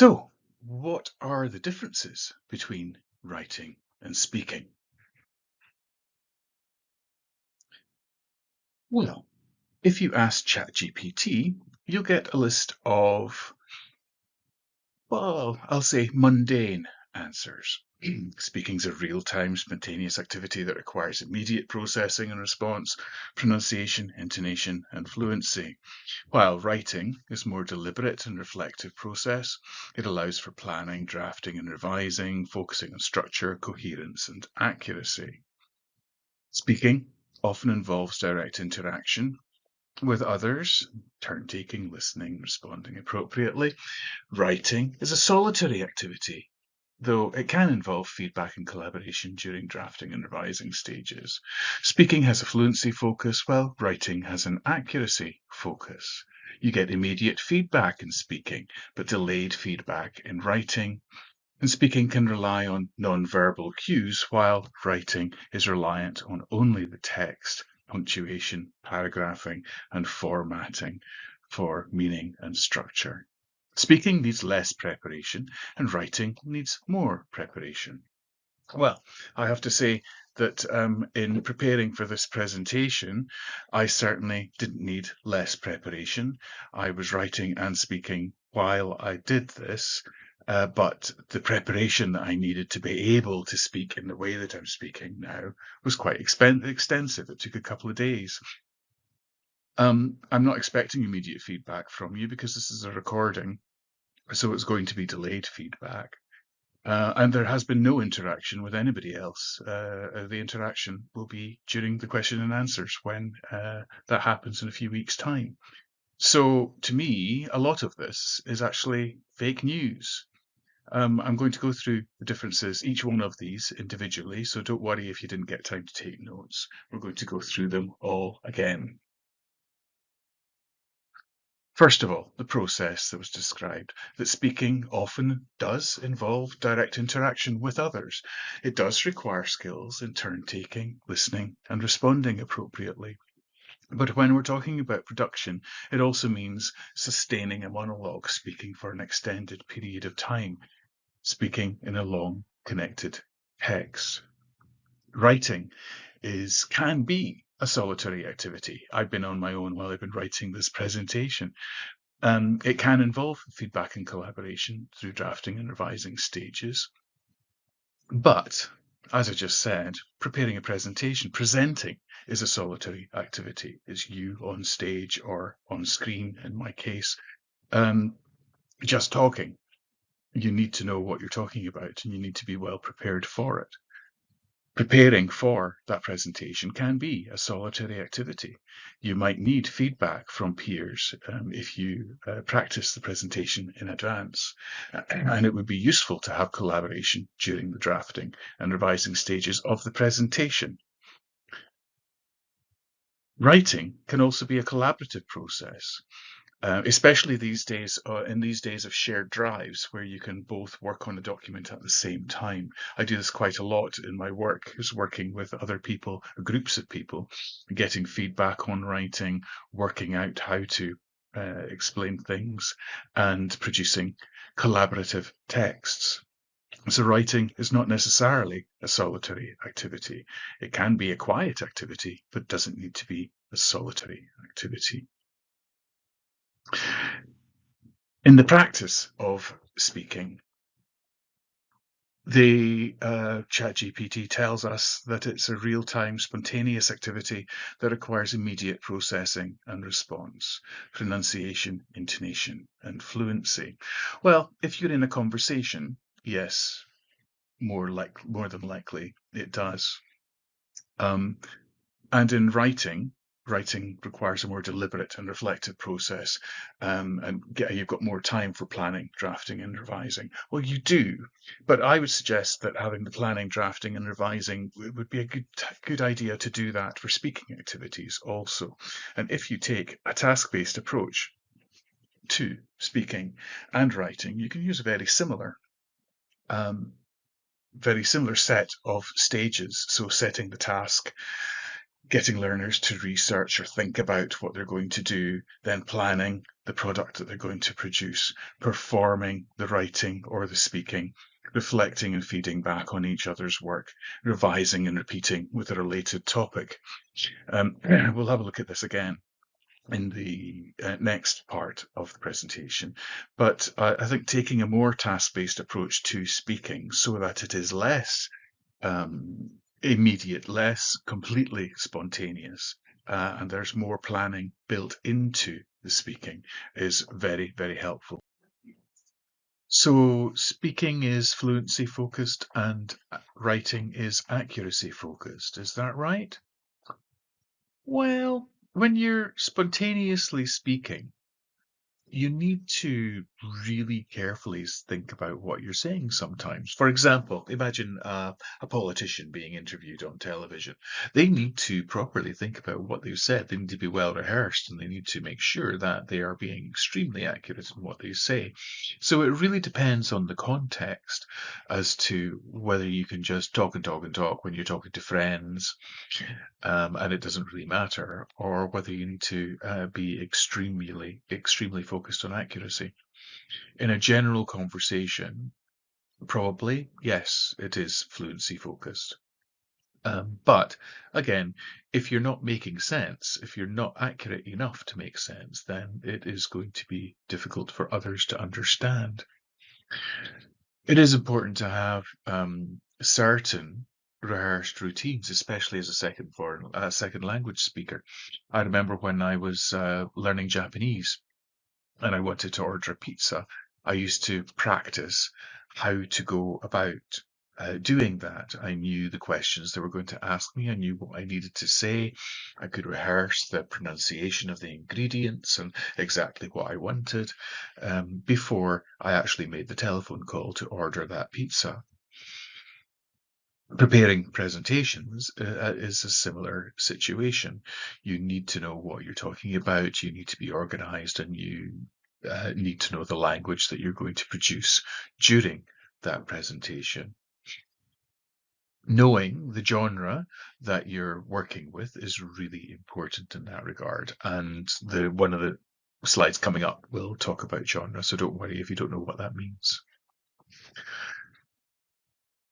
So, what are the differences between writing and speaking? Well, if you ask ChatGPT, you'll get a list of, well, I'll say mundane answers. Speaking's a real-time, spontaneous activity that requires immediate processing and response, pronunciation, intonation, and fluency. While writing is more deliberate and reflective process, it allows for planning, drafting, and revising, focusing on structure, coherence, and accuracy. Speaking often involves direct interaction with others, turn-taking, listening, responding appropriately. Writing is a solitary activity, though it can involve feedback and collaboration during drafting and revising stages. Speaking has a fluency focus, while writing has an accuracy focus. You get immediate feedback in speaking, but delayed feedback in writing. And speaking can rely on non-verbal cues, while writing is reliant on only the text, punctuation, paragraphing, and formatting for meaning and structure. Speaking needs less preparation, and writing needs more preparation. Well, I have to say that in preparing for this presentation, I certainly didn't need less preparation. I was writing and speaking while I did this, but the preparation that I needed to be able to speak in the way that I'm speaking now was quite extensive. It took a couple of days. I'm not expecting immediate feedback from you because this is a recording, so it's going to be delayed feedback. And there has been no interaction with anybody else. The interaction will be during the question and answers when that happens in a few weeks' time. So to me, a lot of this is actually fake news. I'm going to go through the differences, each one of these individually, so don't worry if you didn't get time to take notes. We're going to go through them all again. First of all, the process that was described, that speaking often does involve direct interaction with others. It does require skills in turn-taking, listening, and responding appropriately. But when we're talking about production, it also means sustaining a monologue, speaking for an extended period of time, speaking in a long, connected text. Writing can be a solitary activity. I've been on my own while I've been writing this presentation. It can involve feedback and collaboration through drafting and revising stages. But, as I just said, preparing a presentation, presenting, is a solitary activity. It's you on stage or on screen, in my case. Just talking. You need to know what you're talking about, and you need to be well prepared for it. Preparing for that presentation can be a solitary activity. You might need feedback from peers if you practice the presentation in advance. And it would be useful to have collaboration during the drafting and revising stages of the presentation. Writing can also be a collaborative process. Especially these days, in these days of shared drives, where you can both work on a document at the same time. I do this quite a lot in my work, is working with other people, groups of people, getting feedback on writing, working out how to explain things, and producing collaborative texts. So writing is not necessarily a solitary activity. It can be a quiet activity, but doesn't need to be a solitary activity. In the practice of speaking, the ChatGPT tells us that it's a real-time, spontaneous activity that requires immediate processing and response, pronunciation, intonation, and fluency. Well, if you're in a conversation, yes, more than likely it does. And in writing requires a more deliberate and reflective process, and you've got more time for planning, drafting, and revising. Well, you do, but I would suggest that having the planning, drafting, and revising would be a good idea to do that for speaking activities also. And if you take a task-based approach to speaking and writing, you can use a very similar set of stages. So setting the task, getting learners to research or think about what they're going to do, then planning the product that they're going to produce, performing the writing or the speaking, reflecting and feeding back on each other's work, revising and repeating with a related topic. We'll have a look at this again in the next part of the presentation. But I think taking a more task-based approach to speaking so that it is less immediate, less completely spontaneous, and there's more planning built into the speaking is very, very helpful. So speaking is fluency focused and writing is accuracy focused. Is that right? Well, when you're spontaneously speaking, you need to really carefully think about what you're saying sometimes. For example, imagine a politician being interviewed on television. They need to properly think about what they've said. They need to be well rehearsed, and they need to make sure that they are being extremely accurate in what they say. So it really depends on the context as to whether you can just talk and talk and talk when you're talking to friends, and it doesn't really matter, or whether you need to be extremely focused on accuracy. In a general conversation, probably, yes, it is fluency focused. But again, if you're not making sense, if you're not accurate enough to make sense, then it is going to be difficult for others to understand. It is important to have certain rehearsed routines, especially as a second language speaker. I remember when I was learning Japanese and I wanted to order a pizza, I used to practice how to go about doing that. I knew the questions they were going to ask me. I knew what I needed to say. I could rehearse the pronunciation of the ingredients and exactly what I wanted before I actually made the telephone call to order that pizza. Preparing presentations is a similar situation. You need to know what you're talking about, you need to be organized, and you need to know the language that you're going to produce during that presentation. Knowing the genre that you're working with is really important in that regard. And one of the slides coming up will talk about genre, so don't worry if you don't know what that means.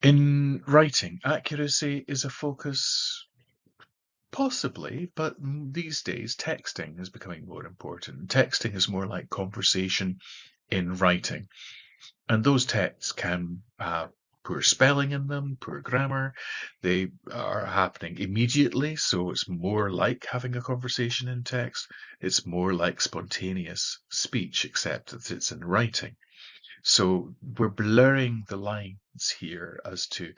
In writing, accuracy is a focus, possibly, but these days texting is becoming more important. Texting is more like conversation in writing. And those texts can have poor spelling in them, poor grammar. They are happening immediately, so it's more like having a conversation in text. It's more like spontaneous speech, except that it's in writing. So we're blurring the lines here as to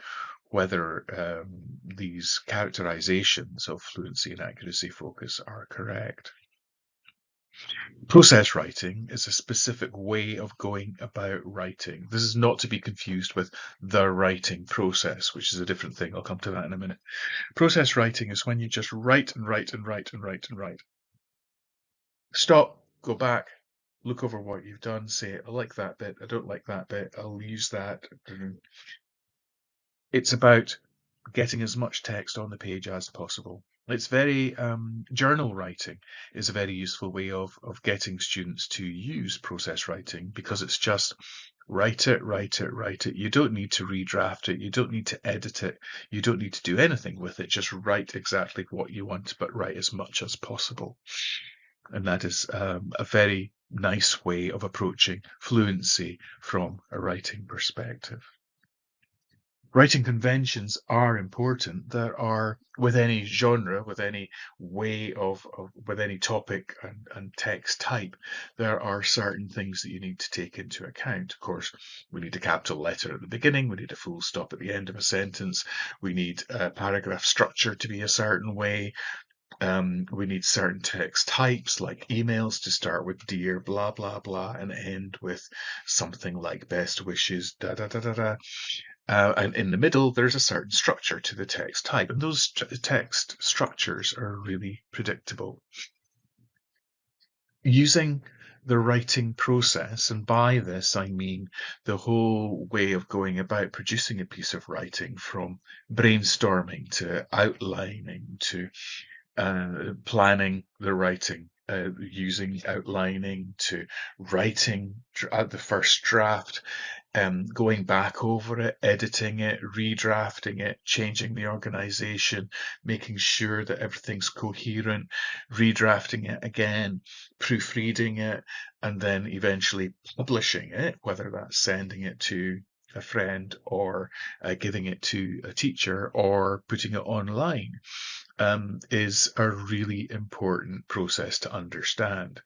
whether these characterizations of fluency and accuracy focus are correct. Process writing is a specific way of going about writing. This is not to be confused with the writing process, which is a different thing. I'll come to that in a minute. Process writing is when you just write and write and write and write and write. Stop, go back, look over what you've done, say, I like that bit, I don't like that bit, I'll use that. It's about getting as much text on the page as possible. It's very, journal writing is a very useful way of getting students to use process writing, because it's just write it, write it, write it. You don't need to redraft it. You don't need to edit it. You don't need to do anything with it. Just write exactly what you want, but write as much as possible. And that is a very nice way of approaching fluency from a writing perspective. Writing conventions are important. There are, with any genre, with any way with any topic and text type, there are certain things that you need to take into account. Of course, we need a capital letter at the beginning, we need a full stop at the end of a sentence, we need a paragraph structure to be a certain way. We need certain text types like emails to start with dear blah blah blah and end with something like best wishes da da da da da. And in the middle, there's a certain structure to the text type, and those text structures are really predictable. Using the writing process, and by this I mean the whole way of going about producing a piece of writing, from brainstorming to outlining to planning the writing using outlining to writing at the first draft, going back over it, editing it, redrafting it, changing the organization, making sure that everything's coherent, redrafting it again, proofreading it, and then eventually publishing it, whether that's sending it to a friend or giving it to a teacher or putting it online, is a really important process to understand.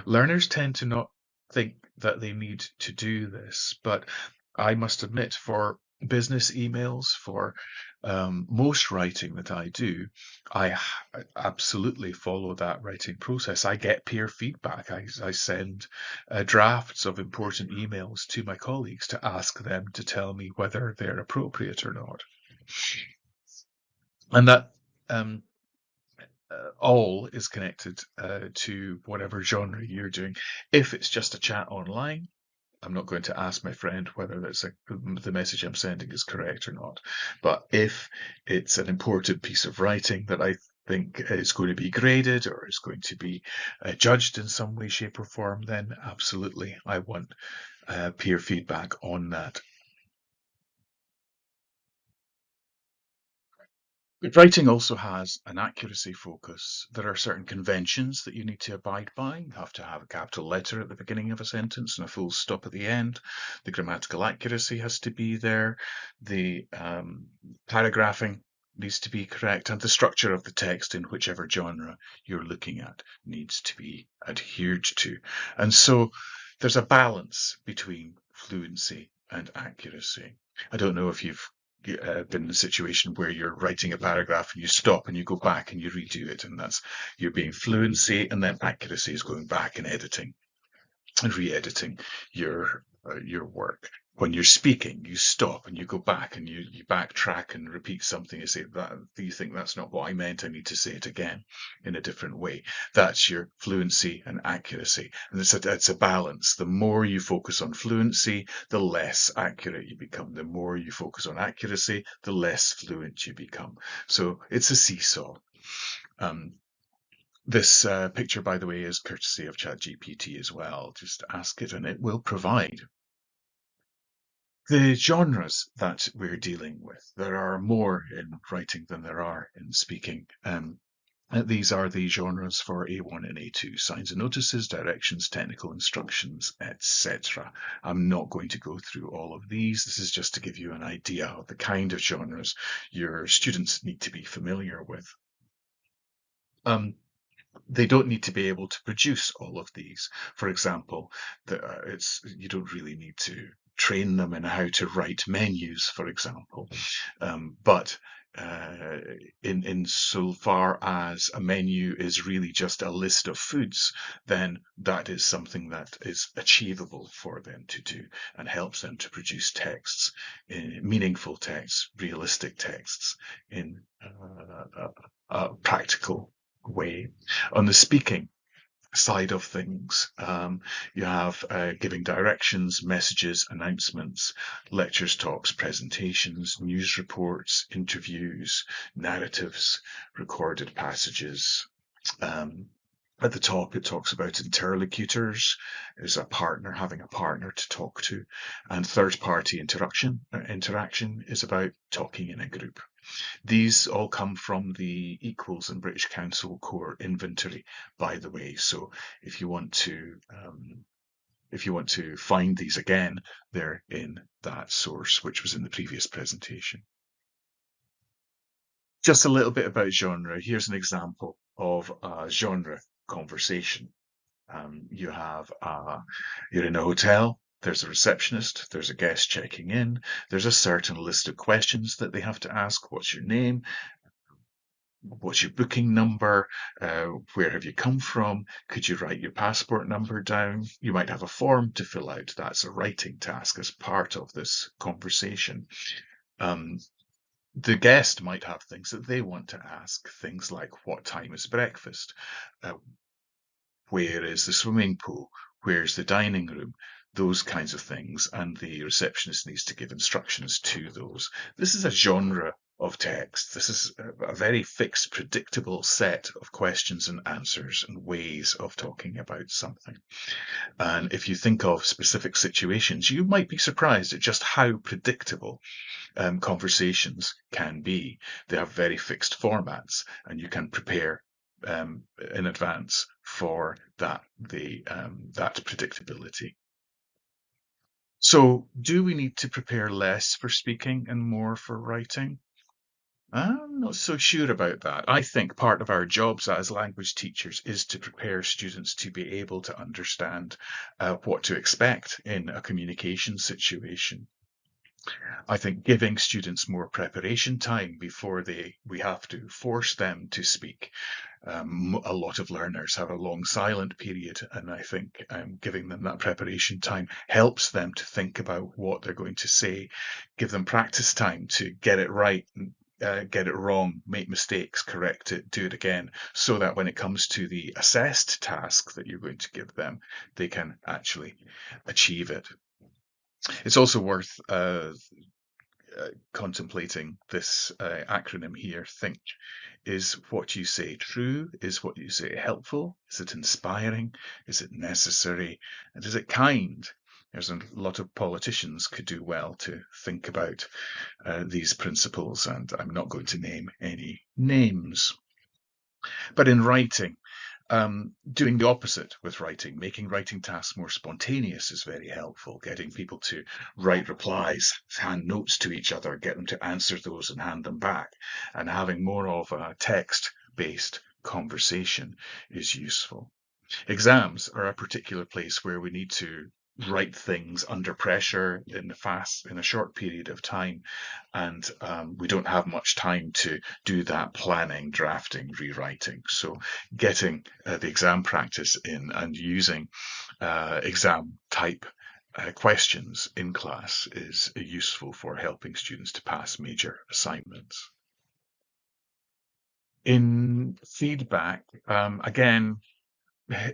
Learners tend to not think that they need to do this, but I must admit, for business emails, for most writing that I do, I absolutely follow that writing process. I get peer feedback. I send drafts of important emails to my colleagues to ask them to tell me whether they're appropriate or not. And that um, all is connected to whatever genre you're doing. If it's just a chat online, I'm not going to ask my friend whether the message I'm sending is correct or not. But if it's an important piece of writing that I think is going to be graded or is going to be judged in some way, shape, or form, then absolutely I want peer feedback on that. But writing also has an accuracy focus. There are certain conventions that you need to abide by. You have to have a capital letter at the beginning of a sentence and a full stop at the end. The grammatical accuracy has to be there. The paragraphing needs to be correct, and the structure of the text in whichever genre you're looking at needs to be adhered to. And so there's a balance between fluency and accuracy. I don't know if you've been in a situation where you're writing a paragraph and you stop and you go back and you redo it, and that's you're being fluency, and then accuracy is going back and editing and re-editing your work. When you're speaking, you stop and you go back and you backtrack and repeat something. You say that you think that's not what I meant. I need to say it again in a different way. That's your fluency and accuracy, and it's a balance. The more you focus on fluency, the less accurate you become. The more you focus on accuracy, the less fluent you become. So it's a seesaw. This picture, by the way, is courtesy of ChatGPT as well. Just ask it and it will provide. The genres that we're dealing with, there are more in writing than there are in speaking. These are the genres for A1 and A2, signs and notices, directions, technical instructions, etc. I'm not going to go through all of these. This is just to give you an idea of the kind of genres your students need to be familiar with. They don't need to be able to produce all of these. For example, you don't really need to train them in how to write menus, for example. But in so far as a menu is really just a list of foods, then that is something that is achievable for them to do and helps them to produce texts, meaningful texts, realistic texts in a practical way. On the speaking side of things, you have giving directions, messages, announcements, lectures, talks, presentations, news reports, interviews, narratives, recorded passages. At the top, it talks about interlocutors, is a partner, having a partner to talk to, and third-party interaction is about talking in a group. These all come from the Equals and British Council core inventory, by the way. So if you want to find these again, they're in that source, which was in the previous presentation. Just a little bit about genre. Here's an example of a genre conversation. You're in a hotel. There's a receptionist, there's a guest checking in, there's a certain list of questions that they have to ask. What's your name? What's your booking number? Where have you come from? Could you write your passport number down? You might have a form to fill out. That's a writing task as part of this conversation. The guest might have things that they want to ask, things like what time is breakfast? Where is the swimming pool? Where's the dining room? Those kinds of things, and the receptionist needs to give instructions to those. This is a genre of text. This is a very fixed, predictable set of questions and answers and ways of talking about something. And if you think of specific situations, you might be surprised at just how predictable conversations can be. They have very fixed formats, and you can prepare in advance for that predictability. So, do we need to prepare less for speaking and more for writing? I'm not so sure about that. I think part of our jobs as language teachers is to prepare students to be able to understand what to expect in a communication situation. I think giving students more preparation time before we have to force them to speak. A lot of learners have a long silent period, and I think giving them that preparation time helps them to think about what they're going to say, give them practice time to get it right, get it wrong, make mistakes, correct it, do it again, so that when it comes to the assessed task that you're going to give them, they can actually achieve it. It's also worth contemplating this acronym here, THINK. Is what you say true? Is what you say helpful? Is it inspiring? Is it necessary? And is it kind? There's a lot of politicians could do well to think about these principles, and I'm not going to name any names. But in writing, doing the opposite with writing, making writing tasks more spontaneous is very helpful. Getting people to write replies, hand notes to each other, get them to answer those and hand them back, and having more of a text-based conversation is useful. Exams are a particular place where we need to write things under pressure in a short period of time, and we don't have much time to do that planning, drafting, rewriting. So getting the exam practice in and using exam type questions in class is useful for helping students to pass major assignments. In feedback, again,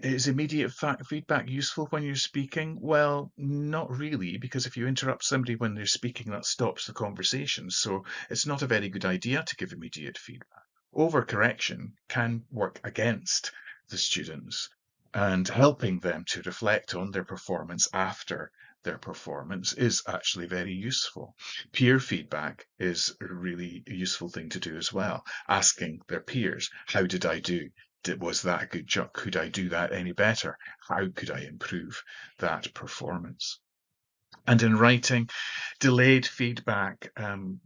is immediate feedback useful when you're speaking? Well, not really, because if you interrupt somebody when they're speaking, that stops the conversation. So it's not a very good idea to give immediate feedback. Overcorrection can work against the students, and helping them to reflect on their performance after their performance is actually very useful. Peer feedback is a really useful thing to do as well. Asking their peers, how did I do? Was that a good job? Could I do that any better? How could I improve that performance? And in writing, delayed feedback,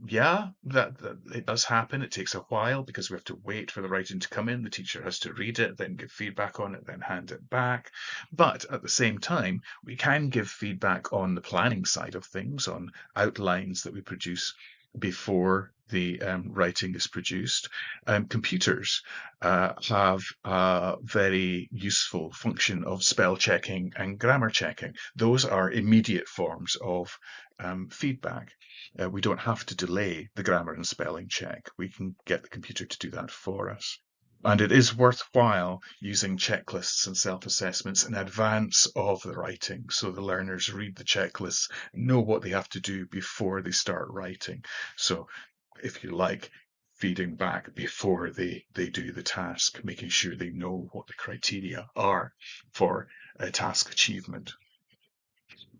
yeah, that it does happen. It takes a while because we have to wait for the writing to come in. The teacher has to read it, then give feedback on it, then hand it back. But at the same time, we can give feedback on the planning side of things, on outlines that we produce before the writing is produced. Computers have a very useful function of spell checking and grammar checking. Those are immediate forms of feedback. We don't have to delay the grammar and spelling check. We can get the computer to do that for us. And it is worthwhile using checklists and self-assessments in advance of the writing, so the learners read the checklists, know what they have to do before they start writing. So if you like, feeding back before they do the task, making sure they know what the criteria are for task achievement.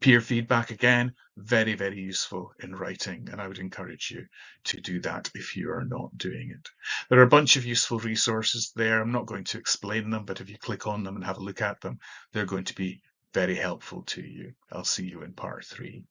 Peer feedback, again, very, very useful in writing, and I would encourage you to do that if you are not doing it. There are a bunch of useful resources there. I'm not going to explain them, but if you click on them and have a look at them, they're going to be very helpful to you. I'll see you in part 3.